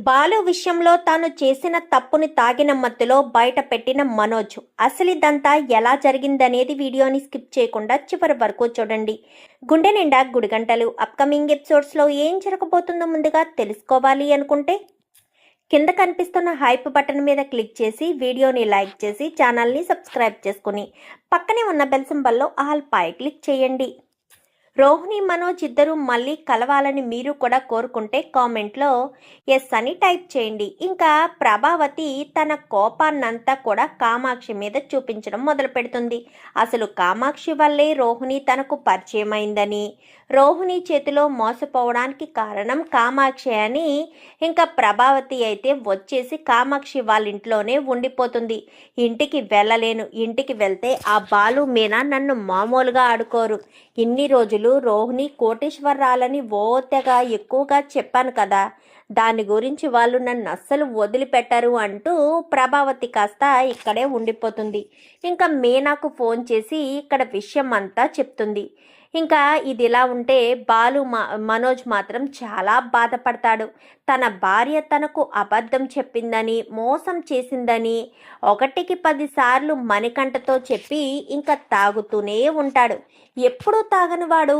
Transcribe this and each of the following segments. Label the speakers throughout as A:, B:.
A: బాలు విషయంలో తాను చేసిన తప్పుని తాగిన మత్తులో బయట పెట్టిన మనోజ్. అసలు ఇదంతా ఎలా జరిగిందనేది వీడియోని స్కిప్ చేయకుండా చివరి వరకు చూడండి. గుండె నిండా గుడిగంటలు అప్కమింగ్ ఎపిసోడ్స్లో ఏం జరగబోతుందో ముందుగా తెలుసుకోవాలి అనుకుంటే కింద కనిపిస్తున్న హైప్ బటన్ మీద క్లిక్ చేసి వీడియోని లైక్ చేసి ఛానల్ని సబ్స్క్రైబ్ చేసుకుని పక్కనే ఉన్న బెల్ సింబల్లో ఆల్ పై క్లిక్ చేయండి. రోహిణి మనోజ్ ఇద్దరు మళ్ళీ కలవాలని మీరు కూడా కోరుకుంటే కామెంట్లో ఎస్ అని టైప్ చేయండి. ఇంకా ప్రభావతి తన కోపాన్నంతా కూడా కామాక్షి మీద చూపించడం మొదలు పెడుతుంది. అసలు కామాక్షి వల్లే రోహిణి తనకు పరిచయం అయిందని, రోహిణి చేతిలో మోసపోవడానికి కారణం కామాక్షి అని ఇంకా ప్రభావతి అయితే వచ్చేసి కామాక్షి వాళ్ళ ఇంట్లోనే ఉండిపోతుంది. ఇంటికి వెళ్ళలేను, ఇంటికి వెళ్తే ఆ బాలు మీనా నన్ను మామూలుగా ఆడుకోరు, ఇన్ని రోజులు రోహిణి కోటేశ్వరరాలని ఓతగా ఎక్కువగా చెప్పాను కదా, దాని గురించి వాళ్ళు నన్ను అస్సలు వదిలిపెట్టరు అంటూ ప్రభావతి కాస్త ఇక్కడే ఉండిపోతుంది. ఇంకా మీనాకు ఫోన్ చేసి ఇక్కడ విషయం అంతా చెప్తుంది. ఇంకా ఇది ఇలా ఉంటే బాలు మనోజ్ మాత్రం చాలా బాధపడతాడు. తన భార్య తనకు అబద్ధం చెప్పిందని, మోసం చేసిందని 1కి 10 సార్లు మణికంఠతో చెప్పి ఇంకా తాగుతూనే ఉంటాడు. ఎప్పుడూ తాగని వాడు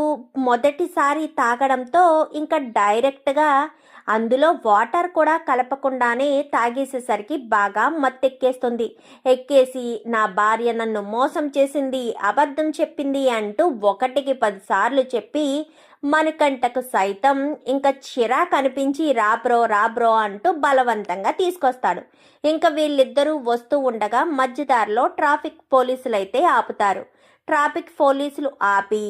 A: మొదటిసారి తాగడంతో ఇంకా డైరెక్ట్గా అందులో వాటర్ కూడా కలపకుండానే తాగేసేసరికి బాగా మత్తెక్కేస్తుంది. ఎక్కేసి నా భార్య నన్ను మోసం చేసింది, అబద్ధం చెప్పింది అంటూ 1కి 10 సార్లు చెప్పి మణికంఠకు సైతం ఇంకా చిరాకు అనిపించి రాబ్రో అంటూ బలవంతంగా తీసుకొస్తాడు. ఇంకా వీళ్ళిద్దరూ వస్తూ ఉండగా మధ్యదారిలో ట్రాఫిక్ పోలీసులు అయితే ఆపుతారు. ట్రాఫిక్ పోలీసులు ఆపి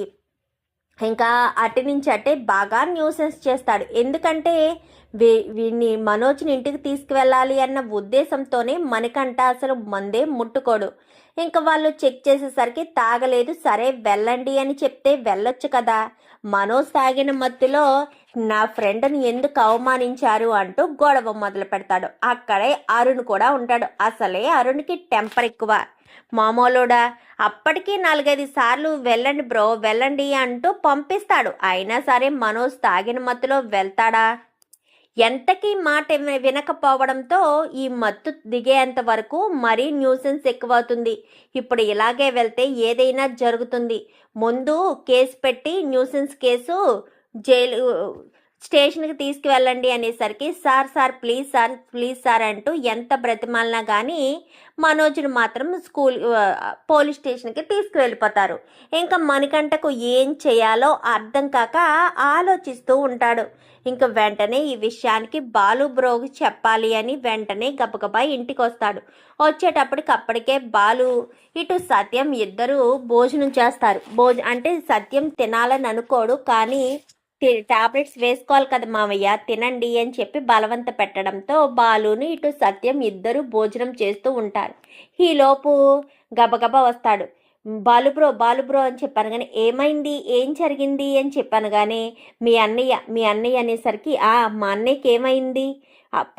A: ఇంకా అటు నుంచి అటే బాగా న్యూసెన్స్ చేస్తాడు. ఎందుకంటే వీడిని మనోజ్ని ఇంటికి తీసుకువెళ్ళాలి అన్న ఉద్దేశంతోనే మణికంఠ అసలు మందే ముట్టుకోడు. ఇంకా వాళ్ళు చెక్ చేసేసరికి తాగలేదు, సరే వెళ్ళండి అని చెప్తే వెళ్ళొచ్చు కదా, మనోజ్ తాగిన మత్తులో నా ఫ్రెండ్ని ఎందుకు అవమానించారు అంటూ గొడవ మొదలు పెడతాడు. అక్కడే అరుణ్ కూడా ఉంటాడు. అసలే అరుణ్కి టెంపర్ ఎక్కువ, మామూలుడా అప్పటికీ 4-5 సార్లు వెళ్ళండి బ్రో వెళ్ళండి అంటూ పంపిస్తాడు. అయినా సరే మనోజ్ తాగిన మత్తులో వెళ్తాడా? ఎంతకీ మాట వినకపోవడంతో ఈ మత్తు దిగేంత వరకు మరీ న్యూసెన్స్ ఎక్కువవుతుంది. ఇప్పుడు ఇలాగే వెళ్తే ఏదైనా జరుగుతుంది, ముందు కేసు పెట్టి న్యూసెన్స్ కేసు జైలు స్టేషన్కి తీసుకువెళ్ళండి అనేసరికి సార్ ప్లీజ్ సార్ అంటూ ఎంత బ్రతిమాలినా కానీ మనోజ్ని మాత్రం పోలీస్ స్టేషన్కి తీసుకువెళ్ళిపోతారు. ఇంకా మణికంఠకు ఏం చేయాలో అర్థం కాక ఆలోచిస్తూ ఉంటాడు. ఇంకా వెంటనే ఈ విషయానికి బాలు బ్రోకి చెప్పాలి అని వెంటనే గబగబా ఇంటికి వస్తాడు. వచ్చేటప్పటికి అప్పటికే బాలు ఇటు సత్యం ఇద్దరు భోజనం చేస్తారు. అంటే సత్యం తినాలని అనుకోడు, కానీ టాబ్లెట్స్ వేసుకోవాలి కదా మామయ్య తినండి అని చెప్పి బలవంత పెట్టడంతో బాలుని ఇటు సత్యం ఇద్దరు భోజనం చేస్తూ ఉంటారు. ఈలోపు గబగబా వస్తాడు. బాలు బ్రో అని చెప్పాను కానీ ఏమైంది, ఏం జరిగింది అని చెప్పాను కానీ మీ అన్నయ్య అనేసరికి మా అన్నయ్యకి ఏమైంది,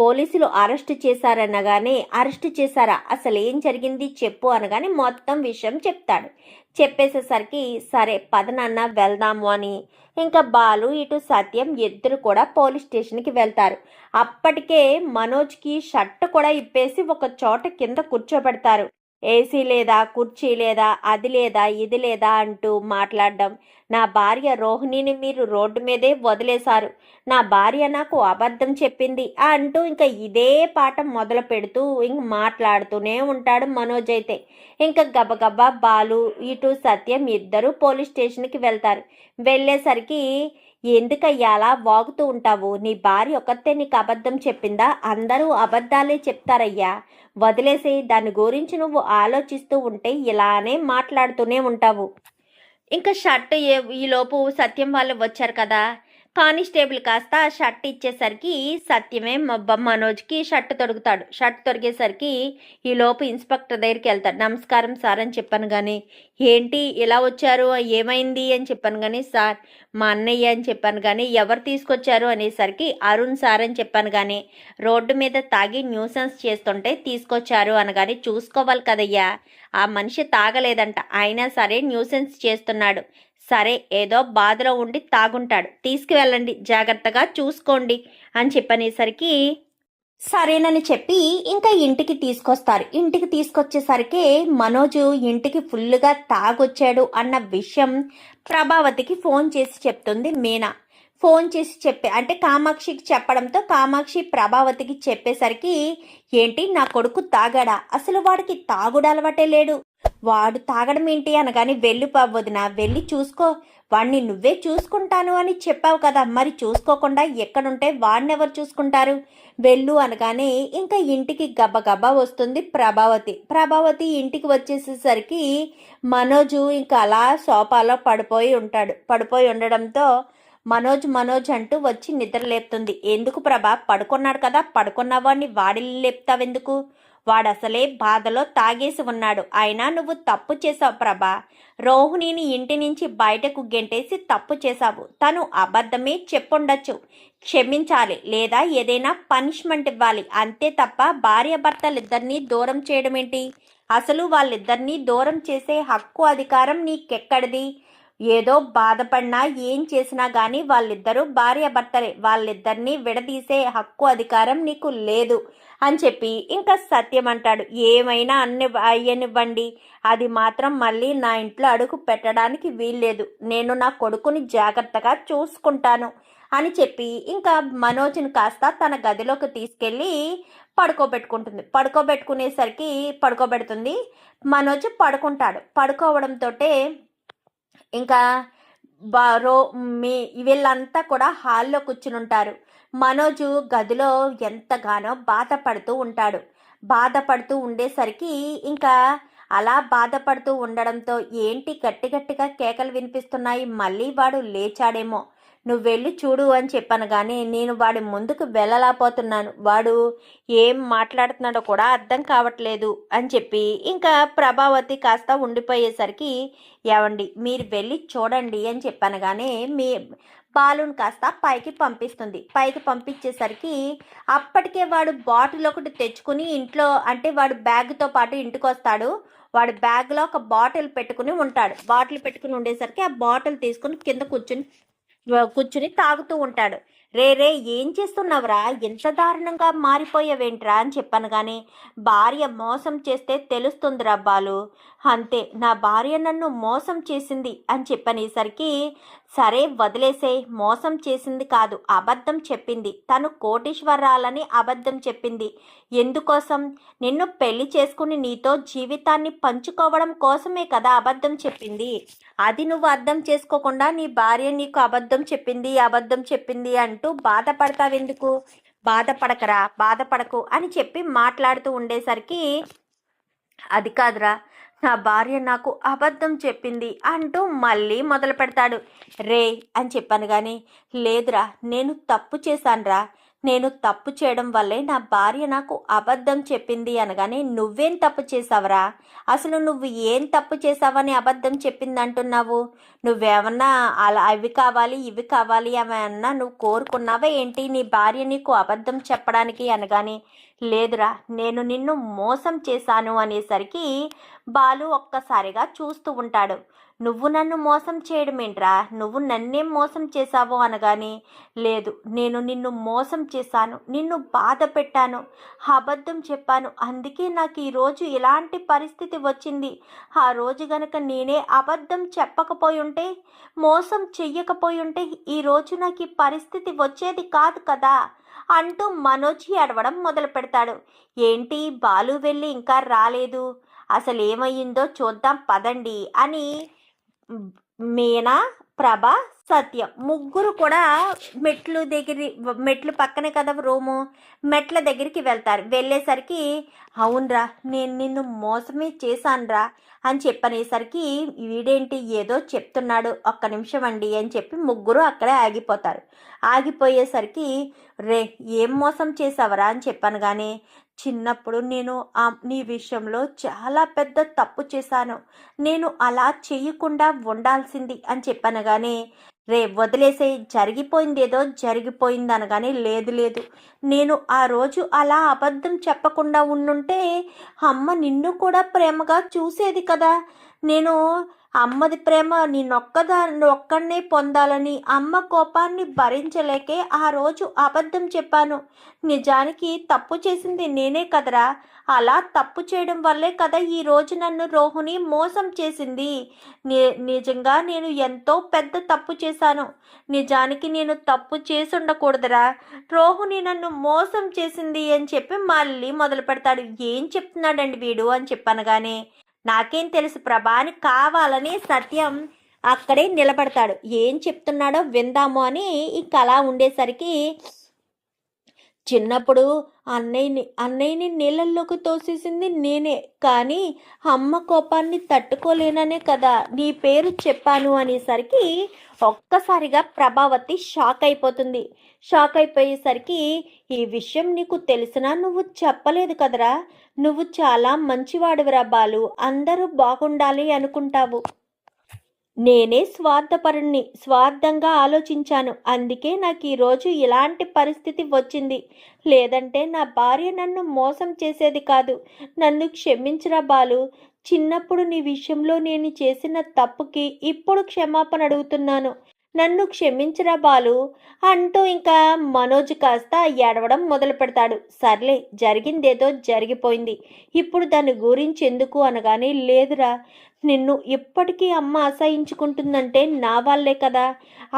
A: పోలీసులు అరెస్ట్ చేశారనగానే అరెస్ట్ చేశారా, అసలు ఏం జరిగింది చెప్పు అనగానే మొత్తం విషయం చెప్తాడు. చెప్పేసేసరికి సరే పద నాన్న వెళ్దాము అని ఇంకా బాలు ఇటు సత్యం ఇద్దరు కూడా పోలీస్ స్టేషన్కి వెళ్తారు. అప్పటికే మనోజ్కి షర్ట్ కూడా ఇప్పేసి ఒక చోట కింద కూర్చోబెడతారు. ఏసీ లేదా, కుర్చీ లేదా, అది లేదా, ఇది లేదా అంటూ మాట్లాడడం. నా భార్య రోహిణిని మీరు రోడ్డు మీదే వదిలేశారు, నా భార్య నాకు అబద్ధం చెప్పింది అంటూ ఇంకా ఇదే పాఠం మొదలు పెడుతూ ఇంక మాట్లాడుతూనే ఉంటాడు మనోజ్ అయితే. ఇంకా గబగబా బాలు ఇటు సత్యం ఇద్దరు పోలీస్ స్టేషన్కి వెళ్తారు. వెళ్ళేసరికి ఎందుకయ్యా అలా వాగుతూ ఉంటావు, నీ భార్య ఒక్కతే నీకు అబద్ధం చెప్పిందా, అందరూ అబద్ధాలే చెప్తారయ్యా, వదిలేసి దాని గురించి నువ్వు ఆలోచిస్తూ ఉంటే ఇలానే మాట్లాడుతూనే ఉంటావు. ఇంకా షర్ట్ ఈలోపు సత్యం వాళ్ళు వచ్చారు కదా, కానిస్టేబుల్ కాస్త షర్ట్ ఇచ్చేసరికి సత్యమే మనోజ్కి షర్ట్ తొడుగుతాడు. షర్ట్ తొడిగేసరికి ఈలోపు ఇన్స్పెక్టర్ దగ్గరికి వెళ్తాడు. నమస్కారం సార్ అని చెప్పాను కానీ ఏంటి ఇలా వచ్చారు, ఏమైంది అని చెప్పాను కానీ సార్ మా అన్నయ్య అని చెప్పాను కానీ ఎవరు తీసుకొచ్చారు అనేసరికి అరుణ్ సార్ అని చెప్పాను కానీ రోడ్డు మీద తాగి న్యూసెన్స్ చేస్తుంటే తీసుకొచ్చారు అనగానే చూసుకోవాలి కదయ్యా, ఆ మనిషి తాగలేదంట అయినా సరే న్యూసెన్స్ చేస్తున్నాడు, సరే ఏదో బాధలో ఉండి తాగుంటాడు, తీసుకువెళ్ళండి జాగ్రత్తగా చూసుకోండి అని చెప్పనేసరికి సరేనని చెప్పి ఇంకా ఇంటికి తీసుకొస్తారు. ఇంటికి తీసుకొచ్చేసరికి మనోజు ఇంటికి ఫుల్లుగా తాగొచ్చాడు అన్న విషయం ప్రభావతికి ఫోన్ చేసి చెప్తుంది మీనా. ఫోన్ చేసి అంటే కామాక్షికి చెప్పడంతో కామాక్షి ప్రభావతికి చెప్పేసరికి, ఏంటి నా కొడుకు తాగాడా? అసలు వాడికి తాగుడు అలవాటే లేడు. వాడు తాగడం ఏంటి అనగాని, వెళ్ళి వదిన వెళ్ళి చూసుకో, వాణ్ణి నువ్వే చూసుకుంటాను అని చెప్పావు కదా, మరి చూసుకోకుండా ఎక్కడుంటే వాడినెవరు చూసుకుంటారు, వెళ్ళు అనగానే ఇంకా ఇంటికి గబగబా వస్తుంది ప్రభావతి ఇంటికి వచ్చేసేసరికి మనోజు ఇంకా అలా సోఫాలో పడిపోయి ఉండడంతో మనోజ్ అంటూ వచ్చి నిద్ర లేపుతుంది. ఎందుకు ప్రభా, పడుకున్నాడు కదా, పడుకున్న వాడిని వాడిని లేపుతావెందుకు? వాడసలే బాధలో తాగేసి ఉన్నాడు. అయినా నువ్వు తప్పు చేసావు ప్రభా. రోహిణిని ఇంటి నుంచి బయటకు గెంటేసి తప్పు చేశావు. తను అబద్ధమే చెప్పుండొచ్చు, క్షమించాలి, లేదా ఏదైనా పనిష్మెంట్ ఇవ్వాలి, అంతే తప్ప భార్యాభర్తలిద్దరినీ దూరం చేయడం ఏంటి? అసలు వాళ్ళిద్దరినీ దూరం చేసే హక్కు అధికారం నీకెక్కడిది? ఏదో బాధపడినా ఏం చేసినా గానీ వాళ్ళిద్దరూ భార్యాభర్తలే, వాళ్ళిద్దరినీ విడదీసే హక్కు అధికారం నీకు లేదు అని చెప్పి ఇంకా సత్యం అంటాడు, ఏమైనా అయ్యనివ్వండి, అది మాత్రం మళ్ళీ నా ఇంట్లో అడుగు పెట్టడానికి వీల్లేదు, నేను నా కొడుకుని జాగ్రత్తగా చూసుకుంటాను అని చెప్పి ఇంకా మనోజ్ని కాస్త తన గదిలోకి తీసుకెళ్ళి పడుకోబెడుతుంది. మనోజ్ పడుకోవడంతో ఇంకా రో మీ వీళ్ళంతా కూడా హాల్లో కూర్చుని ఉంటారు. మనోజు గదిలో ఎంతగానో బాధపడుతూ ఉండేసరికి ఇంకా అలా బాధపడుతూ ఉండడంతో ఏంటి గట్టిగా కేకలు వినిపిస్తున్నాయి, మళ్ళీ వాడు లేచాడేమో, నువ్వు వెళ్ళి చూడు అని చెప్పాను. కానీ నేను వాడి ముందుకు వెళ్ళలేకపోతున్నాను, వాడు ఏం మాట్లాడుతున్నాడో కూడా అర్థం కావట్లేదు అని చెప్పి ఇంకా ప్రభావతి కాస్త ఉండిపోయేసరికి, ఏవండి మీరు వెళ్ళి చూడండి అని చెప్పాను. కానీ మీ బాలుని కాస్త పైకి పంపించేసరికి అప్పటికే వాడు బాటిల్ ఒకటి తెచ్చుకుని ఇంట్లో, అంటే వాడు బ్యాగ్తో పాటు ఇంటికి వస్తాడు. వాడు బ్యాగ్లో ఒక బాటిల్ పెట్టుకుని ఉండేసరికి ఆ బాటిల్ తీసుకుని కింద కూర్చుని తాగుతూ ఉంటాడు. రే ఏం చేస్తున్నావురా, ఎంత దారుణంగా మారిపోయావేంట్రా అని చెప్పాను. కానీ భార్య మోసం చేస్తే తెలుస్తుందిరా బాలు, అంతే నా భార్య నన్ను మోసం చేసింది అని చెప్పనేసరికి, సరే వదిలేసే, మోసం చేసింది కాదు, అబద్ధం చెప్పింది, తను కోటీశ్వరాలని అబద్ధం చెప్పింది. ఎందుకోసం? నిన్ను పెళ్లి చేసుకుని నీతో జీవితాన్ని పంచుకోవడం కోసమే కదా అబద్ధం చెప్పింది. అది నువ్వు అర్థం చేసుకోకుండా నీ భార్య నీకు అబద్ధం చెప్పింది అంటూ బాధపడతావెందుకు? బాధపడకు అని చెప్పి మాట్లాడుతూ ఉండేసరికి, అది కాదురా, నా భార్య నాకు అబద్ధం చెప్పింది అంటూ మళ్ళీ మొదలు పెడతాడు. రే అని చెప్పాను. కానీ లేదురా, నేను తప్పు చేయడం వల్లే నా భార్య నాకు అబద్ధం చెప్పింది అనగానే, నువ్వేం తప్పు చేసావరా? అసలు నువ్వు ఏం తప్పు చేసావని అబద్ధం చెప్పింది అంటున్నావు? నువ్వేమన్నా అలా ఇవి కావాలి ఏమన్నా నువ్వు కోరుకున్నావా ఏంటి నీ భార్య నీకు అబద్ధం చెప్పడానికి అనగానే, లేదురా, నేను నిన్ను మోసం చేశాను అనేసరికి బాలు ఒక్కసారిగా చూస్తూ ఉంటాడు. నువ్వు నన్ను మోసం చేయడమేంట్రా, నువ్వు నన్నేం మోసం చేశావో అనగానే, లేదు, నేను నిన్ను మోసం చేశాను, నిన్ను బాధ పెట్టాను, అబద్ధం చెప్పాను, అందుకే నాకు ఈరోజు ఇలాంటి పరిస్థితి వచ్చింది. ఆ రోజు గనక నేనే అబద్ధం చెప్పకపోయి ఉంటే, మోసం చెయ్యకపోయి ఉంటే ఈరోజు నాకు ఈ పరిస్థితి వచ్చేది కాదు కదా అంటూ మనోజ్ అడవడం మొదలు పెడతాడు. ఏంటి బాలు వెళ్ళి ఇంకా రాలేదు, అసలు ఏమయ్యిందో చూద్దాం పదండి అని మీనా, ప్రభ, సత్యం ముగ్గురు కూడా మెట్లు పక్కనే కదా రూము, మెట్ల దగ్గరికి వెళ్ళేసరికి, అవునరా, నేను నిన్ను మోసమే చేశానురా అని చెప్పనేసరికి, వీడేంటి ఏదో చెప్తున్నాడు, ఒక్క నిమిషం అండి అని చెప్పి ముగ్గురు అక్కడే ఆగిపోయేసరికి, రే ఏం మోసం చేసావరా అని చెప్పాను. కానీ చిన్నప్పుడు నేను నీ విషయంలో చాలా పెద్ద తప్పు చేశాను, నేను అలా చెయ్యకుండా ఉండాల్సింది అని చెప్పాను. కానీ రే వదిలేసే, జరిగిపోయిందేదో జరిగిపోయింది అనగానే, లేదు, నేను ఆ రోజు అలా అబద్ధం చెప్పకుండా ఉండుంటే అమ్మ నిన్ను కూడా ప్రేమగా చూసేది కదా, నేను అమ్మది ప్రేమ నేనొక్కదాన్ని ఒక్కడినే పొందాలని అమ్మ కోపాన్ని భరించలేకే ఆ రోజు అబద్ధం చెప్పాను. నిజానికి తప్పు చేసింది నేనే కదరా. అలా తప్పు చేయడం వల్లే కదా ఈరోజు నన్ను రోహిణి మోసం చేసింది. నిజంగా నేను ఎంతో పెద్ద తప్పు చేశాను. నిజానికి నేను తప్పు చేసి ఉండకూడదురా. రోహిణి నన్ను మోసం చేసింది అని చెప్పి మళ్ళీ మొదలు పెడతాడు. ఏం చెప్తున్నాడండి వీడు అని చెప్పనగానే, నాకేం తెలుసు ప్రభా అని కావాలని సత్యం అక్కడే నిలబడతాడు. ఏం చెప్తున్నాడో విందాము అని ఇంక అలా ఉండేసరికి, చిన్నప్పుడు అన్నయ్యని నీళ్ళల్లోకి తోసేసింది నేనే, కానీ అమ్మ కోపాన్ని తట్టుకోలేననే కదా నీ పేరు చెప్పాను అనేసరికి ఒక్కసారిగా ప్రభావతి షాక్ అయిపోతుంది. షాక్ అయిపోయేసరికి, ఈ విషయం నీకు తెలిసినా నువ్వు చెప్పలేదు కదరా. నువ్వు చాలా మంచివాడివిరా బాలు, అందరూ బాగుండాలి అనుకుంటావు. నేనే స్వార్థంగా ఆలోచించాను. అందుకే నాకు ఈరోజు ఇలాంటి పరిస్థితి వచ్చింది. లేదంటే నా భార్య నన్ను మోసం చేసేది కాదు. నన్ను క్షమించరా బాలు. చిన్నప్పుడు నీ విషయంలో నేను చేసిన తప్పుకి ఇప్పుడు క్షమాపణ అడుగుతున్నాను. నన్ను క్షమించరా బాలు అంటూ ఇంకా మనోజ్ కాస్త ఏడవడం మొదలు పెడతాడు. సర్లే, జరిగిందేదో జరిగిపోయింది. ఇప్పుడు దాని గురించి ఎందుకు అనగానే, లేదురా, నిన్ను ఇప్పటికీ అమ్మ అసహించుకుంటుందంటే నా వాళ్ళే కదా.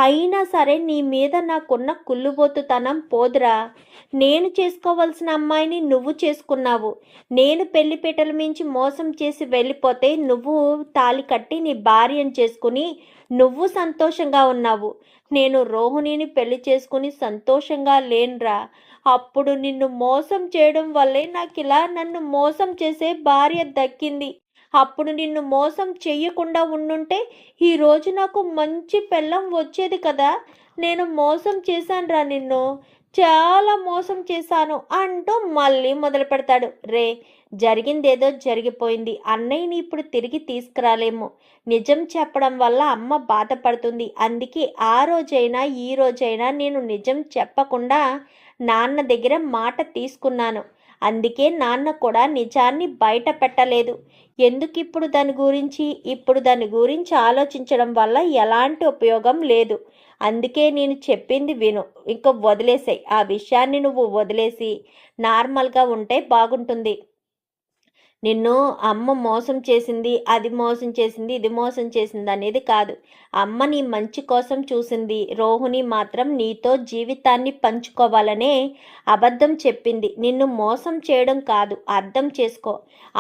A: అయినా సరే నీ మీద నాకున్న కుళ్ళుబోతుతనం పోదురా. నేను చేసుకోవాల్సిన అమ్మాయిని నువ్వు చేసుకున్నావు. నేను పెళ్లిపీటల మించి మోసం చేసి వెళ్ళిపోతే నువ్వు తాళి కట్టి నీ భార్యను చేసుకుని నువ్వు సంతోషంగా ఉన్నావు. నేను రోహిణిని పెళ్లి చేసుకుని సంతోషంగా లేనురా. అప్పుడు నిన్ను మోసం చేయడం వల్లే నాకు ఇలా నన్ను మోసం చేసే భార్య దక్కింది. అప్పుడు నిన్ను మోసం చెయ్యకుండా ఉండుంటే ఈరోజు నాకు మంచి పెళ్ళం వచ్చేది కదా. నేను మోసం చేశానురా, నిన్ను చాలా మోసం చేశాను అంటూ మళ్ళీ మొదలు పెడతాడు. రే, జరిగిందేదో జరిగిపోయింది. అన్నయ్యని ఇప్పుడు తిరిగి తీసుకురాలేము. నిజం చెప్పడం వల్ల అమ్మ బాధపడుతుంది. అందుకే ఆ రోజైనా ఈ రోజైనా నేను నిజం చెప్పకుండా నాన్న దగ్గర మాట తీసుకున్నాను. అందుకే నాన్న కూడా నిజాన్ని బయట పెట్టలేదు. ఎందుకు ఇప్పుడు దాని గురించి ఆలోచించడం వల్ల ఎలాంటి ఉపయోగం లేదు. అందుకే నేను చెప్పింది విను. ఇంకా వదిలేసాయి. ఆ విషయాన్ని నువ్వు వదిలేసి నార్మల్గా ఉంటే బాగుంటుంది. నిన్ను అమ్మ మోసం చేసింది, అది మోసం చేసింది, ఇది మోసం చేసింది అనేది కాదు. అమ్మ నీ మంచి కోసం చూసింది. రోహిణి మాత్రం నీతో జీవితాన్ని పంచుకోవాలనే అబద్ధం చెప్పింది. నిన్ను మోసం చేయడం కాదు, అర్థం చేసుకో.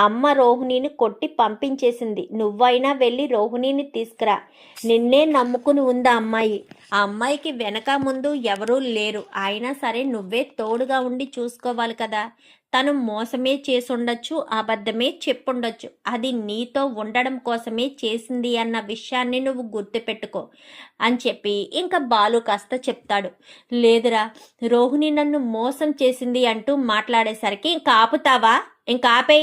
A: అమ్మ రోహిణిని కొట్టి పంపించేసింది. నువ్వైనా వెళ్ళి రోహిణిని తీసుకురా. నిన్నే నమ్ముకుని ఉంది ఆ అమ్మాయి. ఆ అమ్మాయికి వెనక ముందు ఎవరూ లేరు. అయినా సరే నువ్వే తోడుగా ఉండి చూసుకోవాలి కదా. తను మోసమే చేసుండొచ్చు, అబద్ధమే చెప్పుండొచ్చు. అది నీతో ఉండడం కోసమే చేసింది అన్న విషయాన్ని నువ్వు గుర్తుపెట్టుకో అని చెప్పి ఇంకా బాలు కాస్త చెప్తాడు. లేదురా, రోహిణి నన్ను మోసం చేసింది అంటూ మాట్లాడేసరికి, ఇంకా ఆపుతావా? ఇంకా ఆపే.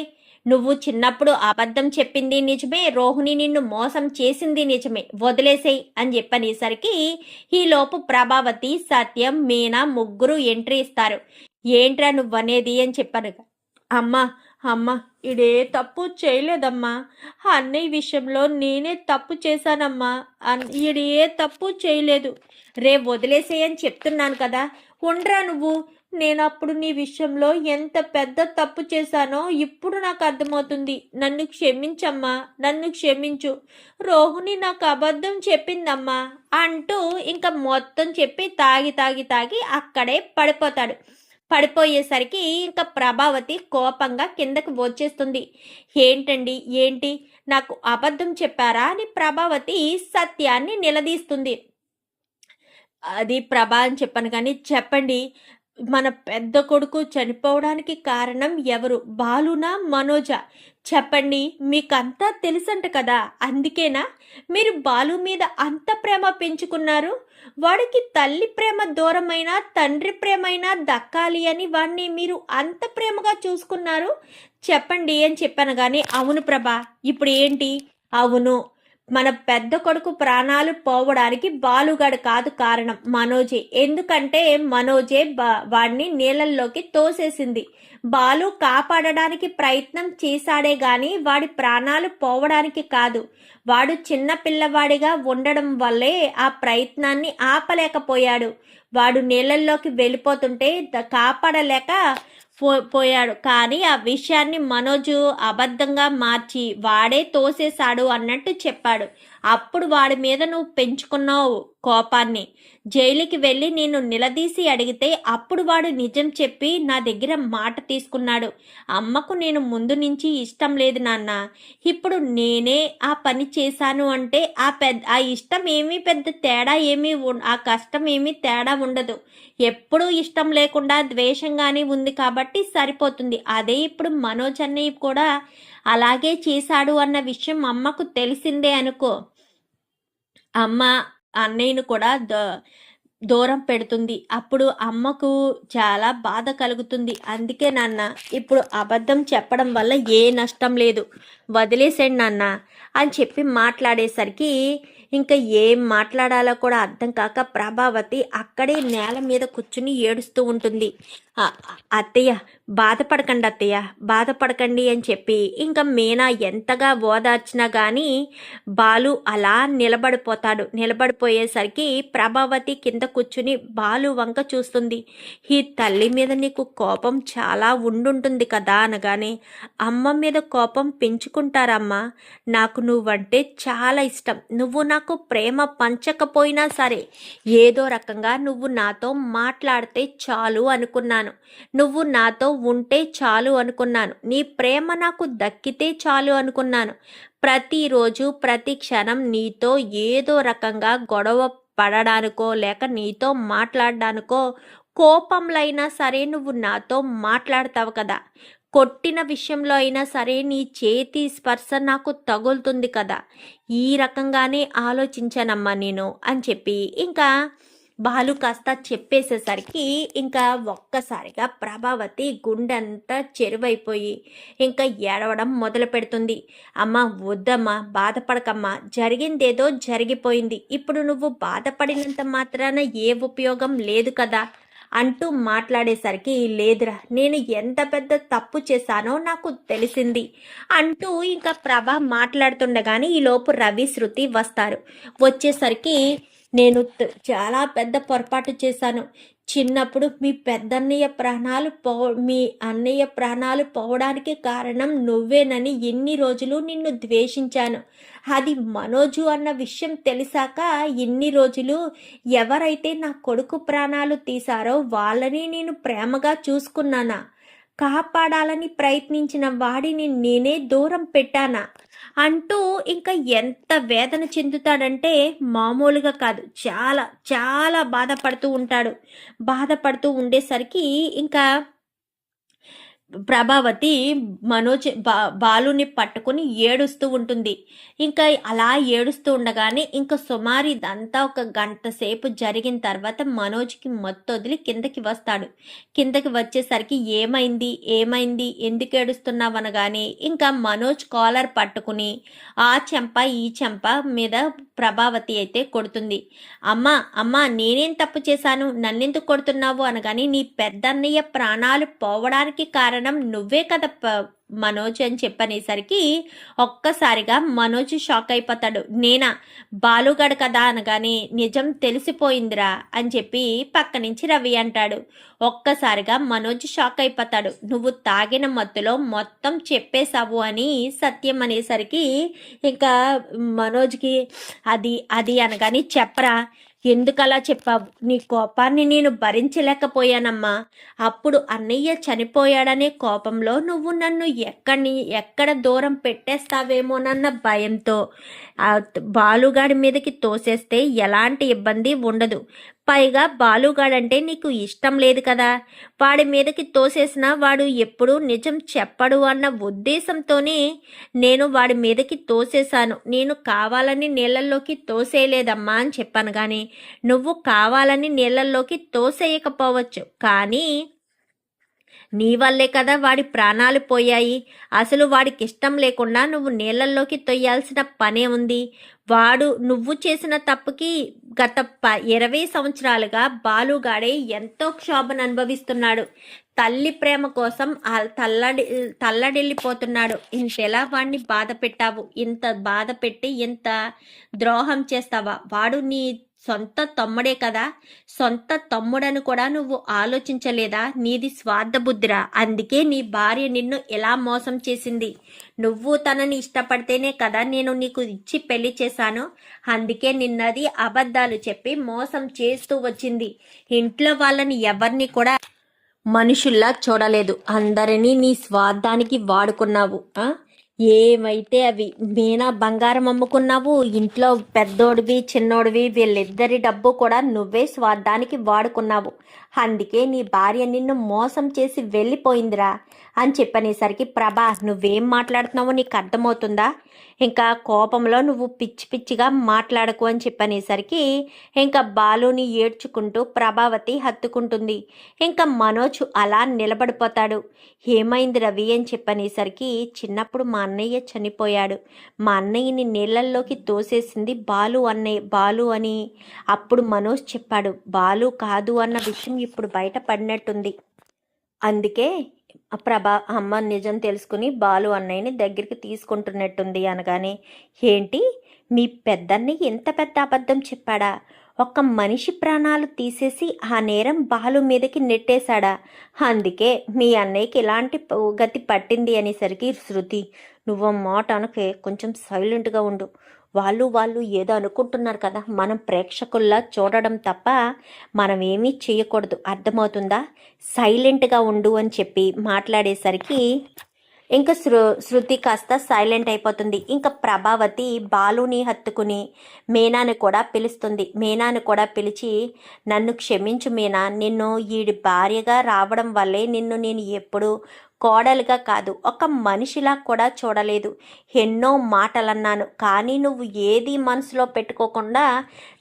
A: నువ్వు చిన్నప్పుడు అబద్ధం చెప్పింది నిజమే, రోహిణి నిన్ను మోసం చేసింది నిజమే, వదిలేసేయి అని చెప్పనేసరికి ఈలోపు ప్రభావతి, సత్యం, మీనా ముగ్గురు ఎంట్రీ ఇస్తారు. ఏంట్రా నువ్వనేది అని చెప్పాను. అమ్మా ఇడే తప్పు చేయలేదమ్మా. అన్నయ్య విషయంలో నేనే తప్పు చేశానమ్మా. ఈడే తప్పు చేయలేదు. రే, వదిలేసేయని చెప్తున్నాను కదా. ఉండరా నువ్వు. నేను అప్పుడు నీ విషయంలో ఎంత పెద్ద తప్పు చేశానో ఇప్పుడు నాకు అర్థమవుతుంది. నన్ను క్షమించమ్మా, నన్ను క్షమించు. రోహిణి నాకు అబద్ధం చెప్పిందమ్మా అంటూ ఇంకా మొత్తం చెప్పి తాగి అక్కడే పడిపోతాడు. పడిపోయేసరికి ఇంకా ప్రభావతి కోపంగా కిందకు వచ్చేస్తుంది. ఏంటి నాకు అబద్ధం చెప్పారా అని ప్రభావతి సత్యాన్ని నిలదీస్తుంది. అది ప్రభా అని చెప్పాను కానీ, చెప్పండి, మన పెద్ద కొడుకు చనిపోవడానికి కారణం ఎవరు? బాలునా, మనోజా? చెప్పండి, మీకంతా తెలుసంట కదా. అందుకేనా మీరు బాలు మీద అంత ప్రేమ పెంచుకున్నారు? వాడికి తల్లి ప్రేమ దూరమైనా తండ్రి ప్రేమైనా దక్కాలి అని వాడిని మీరు అంత ప్రేమగా చూసుకున్నారు. చెప్పండి అని చెప్పాను కానీ, అవును ప్రభా, ఇప్పుడు ఏంటి? అవును, మన పెద్ద కొడుకు ప్రాణాలు పోవడానికి బాలుగాడు కాదు కారణం, మనోజే. ఎందుకంటే మనోజే వాడిని నీళ్ళల్లోకి తోసేసింది. బాలు కాపాడడానికి ప్రయత్నం చేశాడే గాని వాడి ప్రాణాలు పోవడానికి కాదు. వాడు చిన్న పిల్లవాడిగా ఉండడం వల్లే ఆ ప్రయత్నాన్ని ఆపలేకపోయాడు. వాడు నీళ్ళల్లోకి వెళ్ళిపోతుంటే కాపాడలేక పోయాడు. కానీ ఆ విషయాన్ని మనోజు అబద్ధంగా మార్చి వాడే తోసేశాడు అన్నట్టు చెప్పాడు. అప్పుడు వాడి మీద నువ్వు పెంచుకున్నావు కోపాన్ని. జైలుకి వెళ్ళి నేను నిలదీసి అడిగితే అప్పుడు వాడు నిజం చెప్పి నా దగ్గర మాట తీసుకున్నాడు. అమ్మకు నేను ముందు నుంచి ఇష్టం లేదు నాన్న. ఇప్పుడు నేనే ఆ పని చేశాను అంటే ఆ ఇష్టం ఏమీ పెద్ద తేడా ఏమీ ఆ కష్టం ఏమీ తేడా ఉండదు. ఎప్పుడూ ఇష్టం లేకుండా ద్వేషంగానే ఉంది కాబట్టి సరిపోతుంది. అదే ఇప్పుడు మనోజ్ అన్నయ్య కూడా అలాగే చేశాడు అన్న విషయం అమ్మకు తెలిసిందే అనుకో, అమ్మ అన్నయ్యను కూడా దూరం పెడుతుంది. అప్పుడు అమ్మకు చాలా బాధ కలుగుతుంది. అందుకే నాన్న ఇప్పుడు అబద్ధం చెప్పడం వల్ల ఏ నష్టం లేదు, వదిలేసేయండి నాన్న అని చెప్పి మాట్లాడేసరికి ఇంకా ఏం మాట్లాడాలో కూడా అర్థం కాక ప్రభావతి అక్కడే నేల మీద కూర్చుని ఏడుస్తూ ఉంటుంది. అత్తయ్య బాధపడకండి అత్తయ్య, బాధపడకండి అని చెప్పి ఇంకా మీనా ఎంతగా ఓదార్చినా కానీ బాలు అలా నిలబడిపోయేసరికి ప్రభావతి కింద కూర్చుని బాలు వంక చూస్తుంది. ఈ తల్లి మీద నీకు కోపం చాలా ఉండుంటుంది కదా అనగానే, అమ్మ మీద కోపం పెంచుకుంటారమ్మా, నాకు నువ్వంటే చాలా ఇష్టం. నువ్వు నాకు ప్రేమ పంచకపోయినా సరే ఏదో రకంగా నువ్వు నాతో మాట్లాడితే చాలు అనుకున్నాను. నువ్వు నాతో ఉంటే చాలు అనుకున్నాను. నీ ప్రేమ నాకు దక్కితే చాలు అనుకున్నాను. ప్రతిరోజు ప్రతి క్షణం నీతో ఏదో రకంగా గొడవ పడడానికో లేక నీతో మాట్లాడడానికో కోపంలో అయినా సరే నువ్వు నాతో మాట్లాడతావు కదా. కొట్టిన విషయంలో అయినా సరే నీ చేతి స్పర్శ నాకు తగులుతుంది కదా. ఈ రకంగానే ఆలోచించానమ్మా నేను అని చెప్పి ఇంకా బాలు కాస్త చెప్పేసేసరికి ఇంకా ఒక్కసారిగా ప్రభావతి గుండెంతా చెరువైపోయి ఇంకా ఏడవడం మొదలు పెడుతుంది. అమ్మ వద్దమ్మా, బాధపడకమ్మా, జరిగిందేదో జరిగిపోయింది. ఇప్పుడు నువ్వు బాధపడినంత మాత్రాన ఏ ఉపయోగం లేదు కదా అంటూ మాట్లాడేసరికి, లేదురా, నేను ఎంత పెద్ద తప్పు చేశానో నాకు తెలిసింది అంటూ ఇంకా ప్రభ మాట్లాడుతుండగానే ఈలోపు రవి శృతి వస్తారు. వచ్చేసరికి నేను చాలా పెద్ద పొరపాటు చేశాను. చిన్నప్పుడు మీ అన్నయ్య ప్రాణాలు పోవడానికి కారణం నువ్వేనని ఎన్ని రోజులు నిన్ను ద్వేషించాను. అది మనోజు అన్న విషయం తెలిసాక ఇన్ని రోజులు ఎవరైతే నా కొడుకు ప్రాణాలు తీశారో వాళ్ళని నేను ప్రేమగా చూసుకున్నానా? కాపాడాలని ప్రయత్నించిన వాడిని నేనే దూరం పెట్టానా అంటూ ఇంకా ఎంత వేదన చెందుతాడంటే మామూలుగా కాదు, చాలా చాలా బాధపడుతూ ఉండేసరికి ఇంకా ప్రభావతి బాలుని పట్టుకుని ఏడుస్తూ ఉంటుంది. ఇంకా అలా ఏడుస్తూ ఉండగానే ఇంకా సుమారు ఇదంతా ఒక గంట సేపు జరిగిన తర్వాత మనోజ్కి వదిలి కిందకి వస్తాడు. కిందకి వచ్చేసరికి ఏమైంది ఎందుకు ఏడుస్తున్నావు అనగానే ఇంకా మనోజ్ కాలర్ పట్టుకుని ఆ చెంప ఈ చెంప మీద ప్రభావతి అయితే కొడుతుంది. అమ్మా నేనేం తప్పు చేశాను, నన్నెందుకు కొడుతున్నావు అనగాని, నీ పెద్దన్నయ్య ప్రాణాలు పోవడానికి కారణం నువ్వే కదా మనోజ్ అని చెప్పనేసరికి ఒక్కసారిగా మనోజ్ షాక్ అయిపోతాడు. నేనా? బాలుగాడు కదా అనగానే, నిజం తెలిసిపోయిందిరా అని చెప్పి పక్క నుంచి రవి అంటాడు. ఒక్కసారిగా మనోజ్ షాక్ అయిపోతాడు. నువ్వు తాగిన మత్తులో మొత్తం చెప్పేశావు అని సత్యం అనేసరికి ఇంకా మనోజ్కి అది అనగాని, చెప్పరా, ఎందుకలా చెప్పావు? నీ కోపాన్ని నేను భరించలేకపోయానమ్మా. అప్పుడు అన్నయ్య చనిపోయాడనే కోపంలో నువ్వు నన్ను ఎక్కడ దూరం పెట్టేస్తావేమోనన్న భయంతో బాలుగాడి మీదకి తోసేస్తే ఎలాంటి ఇబ్బంది ఉండదు. పైగా బాలుగాడంటే నీకు ఇష్టం లేదు కదా. వాడి మీదకి తోసేసినా వాడు ఎప్పుడూ నిజం చెప్పడు అన్న ఉద్దేశంతోనే నేను వాడి మీదకి తోసేశాను. నేను కావాలని నీళ్ళల్లోకి తోసేయలేదమ్మా అని చెప్పాను. కానీ నువ్వు కావాలని నీళ్ళల్లోకి తోసేయకపోవచ్చు, కానీ నీ వల్లే కదా వాడి ప్రాణాలు పోయాయి. అసలు వాడికి ఇష్టం లేకుండా నువ్వు నీళ్ళల్లోకి తొయ్యాల్సిన పనే ఉంది. నువ్వు చేసిన తప్పుకి గత 20 సంవత్సరాలుగా బాలుగాడే ఎంతో క్షోభను అనుభవిస్తున్నాడు. తల్లి ప్రేమ కోసం తల్లడిల్లిపోతున్నాడు. ఇంతెలా వాడిని బాధ పెట్టావు? ఇంత బాధ పెట్టి ఇంత ద్రోహం చేస్తావా? వాడు నీ సొంత తమ్ముడే కదా. సొంత తమ్ముడని కూడా నువ్వు ఆలోచించలేదా? నీది స్వార్థ బుద్ధిరా. అందుకే నీ భార్య నిన్ను ఎలా మోసం చేసింది. నువ్వు తనని ఇష్టపడితేనే కదా నేను నీకు ఇచ్చి పెళ్లి చేశాను. అందుకే నిన్నది అబద్ధాలు చెప్పి మోసం చేస్తూ వచ్చింది. ఇంట్లో వాళ్ళని ఎవరిని కూడా మనుషుల్లా చూడలేదు. అందరినీ నీ స్వార్థానికి వాడుకున్నావు. ఏమైతే అవి. మీనా బంగారం అమ్ముకున్నావు. ఇంట్లో పెద్దోడివి చిన్నోడివి వీళ్ళిద్దరి డబ్బు కూడా నువ్వే స్వార్థానికి వాడుకున్నావు. అందుకే నీ భార్య నిన్ను మోసం చేసి వెళ్ళిపోయిందిరా అని చెప్పనేసరికి, ప్రభా నువ్వేం మాట్లాడుతున్నావో నీకు అర్థమవుతుందా? ఇంకా కోపంలో నువ్వు పిచ్చి పిచ్చిగా మాట్లాడకు అని చెప్పనేసరికి ఇంకా బాలుని ఏడ్చుకుంటూ ప్రభావతి హత్తుకుంటుంది. ఇంకా మనోజ్ అలా నిలబడిపోతాడు. ఏమైంది రవి అని చెప్పనేసరికి, చిన్నప్పుడు మా అన్నయ్య చనిపోయాడు. మా అన్నయ్యని నీళ్ళల్లోకి తోసేసింది బాలు అని అప్పుడు మనోజ్ చెప్పాడు. బాలు కాదు అన్న విషయం ఇప్పుడు బయటపడినట్టుంది. అందుకే అమ్మ నిజం తెలుసుకుని బాలు అన్నయ్యని దగ్గరికి తీసుకుంటున్నట్టుంది అనగానే, ఏంటి మీ పెద్దన్నయ్య ఎంత పెద్ద అబద్ధం చెప్పాడా? ఒక్క మనిషి ప్రాణాలు తీసేసి ఆ నేరం బాలు మీదకి నెట్టేశాడా? అందుకే మీ అన్నయ్యకి ఇలాంటి గతి పట్టింది అనేసరికి, శృతి నువ్వు మాట అనకే, కొంచెం సైలెంట్గా ఉండు. వాళ్ళు ఏదో అనుకుంటున్నారు కదా, మనం ప్రేక్షకుల్లా చూడడం తప్ప మనం ఏమీ చేయకూడదు, అర్థమవుతుందా? సైలెంట్గా ఉండు అని చెప్పి మాట్లాడేసరికి ఇంకా శృతి కాస్త సైలెంట్ అయిపోతుంది. ఇంకా ప్రభావతి బాలుని హత్తుకుని మీనాని కూడా పిలుస్తుంది. మీనాని కూడా పిలిచి, నన్ను క్షమించు మీనా, నిన్ను ఈడి భార్యగా రావడం వల్లే నిన్ను నేను ఎప్పుడు కోడలుగా కాదు ఒక మనిషిలా కూడా చూడలేదు. ఎన్నో మాటలన్నాను, కానీ నువ్వు ఏది మనసులో పెట్టుకోకుండా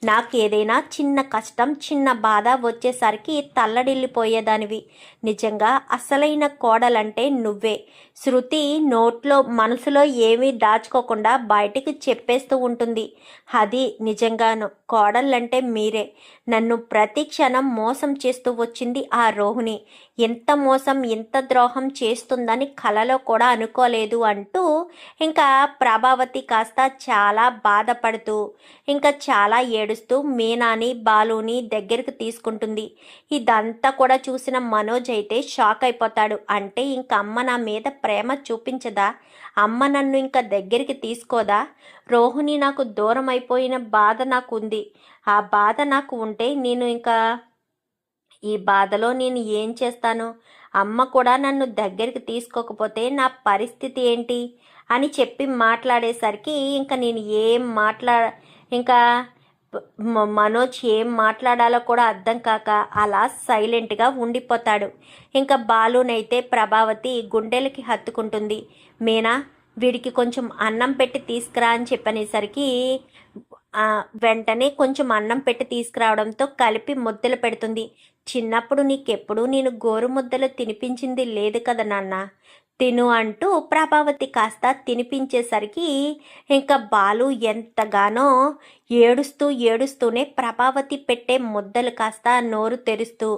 A: నాకు ఏదైనా చిన్న కష్టం చిన్న బాధ వచ్చేసరికి తల్లడిల్లిపోయేదానివి. నిజంగా అసలైన కోడలంటే నువ్వే. శృతి నోట్లో మనసులో ఏమీ దాచుకోకుండా బయటికి చెప్పేస్తూ ఉంటుంది. అది నిజంగాను కోడళ్ళంటే మీరే. నన్ను ప్రతి క్షణం మోసం చేస్తూ వచ్చింది ఆ రోహిణి. ఎంత మోసం ఎంత ద్రోహం చేస్తుందని కలలో కూడా అనుకోలేదు అంటూ ఇంకా ప్రభావతి కాస్త చాలా బాధపడుతూ ఇంకా చాలా ఏడుస్తూ మీనాని బాలుని దగ్గరికి తీసుకుంటుంది. ఇదంతా కూడా చూసిన మనోజ్ అయితే షాక్ అయిపోతాడు. అంటే ఇంక అమ్మ నా మీద ప్రేమ చూపించదా? అమ్మ నన్ను ఇంకా దగ్గరికి తీసుకోదా? రోహిణి నాకు దూరం అయిపోయిన బాధ నాకు ఉంది. ఆ బాధ నాకు ఉంటే నేను ఇంకా ఈ బాధలో నేను ఏం చేస్తాను? అమ్మ కూడా నన్ను దగ్గరికి తీసుకోకపోతే నా పరిస్థితి ఏంటి అని చెప్పి మాట్లాడేసరికి ఇంకా నేను ఇంకా మనోజ్ ఏం మాట్లాడాలో కూడా అర్థం కాక అలా సైలెంట్గా ఉండిపోతాడు. ఇంకా బాలునైతే ప్రభావతి గుండెలకి హత్తుకుంటుంది. మీనా వీడికి కొంచెం అన్నం పెట్టి తీసుకురా అని చెప్పనేసరికి వెంటనే కొంచెం అన్నం పెట్టి తీసుకురావడంతో కలిపి ముద్దలు పెడుతుంది. చిన్నప్పుడు నీకెప్పుడు నేను గోరు ముద్దలు తినిపించింది లేదు కదా నాన్న, తిను అంటూ ప్రభావతి కాస్త తినిపించేసరికి ఇంకా బాలు ఎంతగానో ఏడుస్తూనే ప్రభావతి పెట్టే ముద్దలు కాస్త నోరు తెరుస్తూ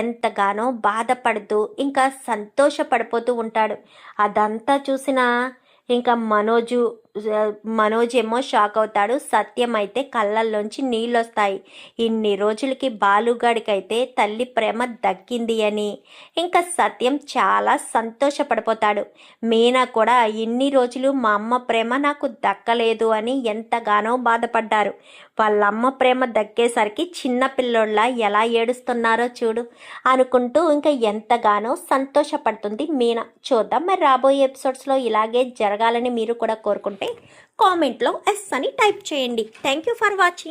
A: ఎంతగానో బాధపడుతూ ఇంకా సంతోషపడిపోతూ ఉంటాడు. అదంతా చూసిన ఇంకా మనోజ్ ఏమో షాక్ అవుతాడు. సత్యం అయితే కళ్ళల్లోంచి నీళ్ళు వస్తాయి. ఇన్ని రోజులకి బాలుగాడికైతే తల్లి ప్రేమ దక్కింది అని ఇంకా సత్యం చాలా సంతోషపడిపోతాడు. మీనా కూడా ఇన్ని రోజులు మా అమ్మ ప్రేమ నాకు దక్కలేదు అని ఎంతగానో బాధపడ్డారు. వాళ్ళమ్మ ప్రేమ దక్కేసరికి చిన్న పిల్లోళ్ళ ఎలా ఏడుస్తున్నారో చూడు అనుకుంటూ ఇంకా ఎంతగానో సంతోషపడుతుంది మీనా. చూద్దాం మరి రాబోయే ఎపిసోడ్స్లో ఇలాగే జరగాలని మీరు కూడా కోరుకుంటే కామెంట్లో ఎస్ అని టైప్ చేయండి. Thank you for watching.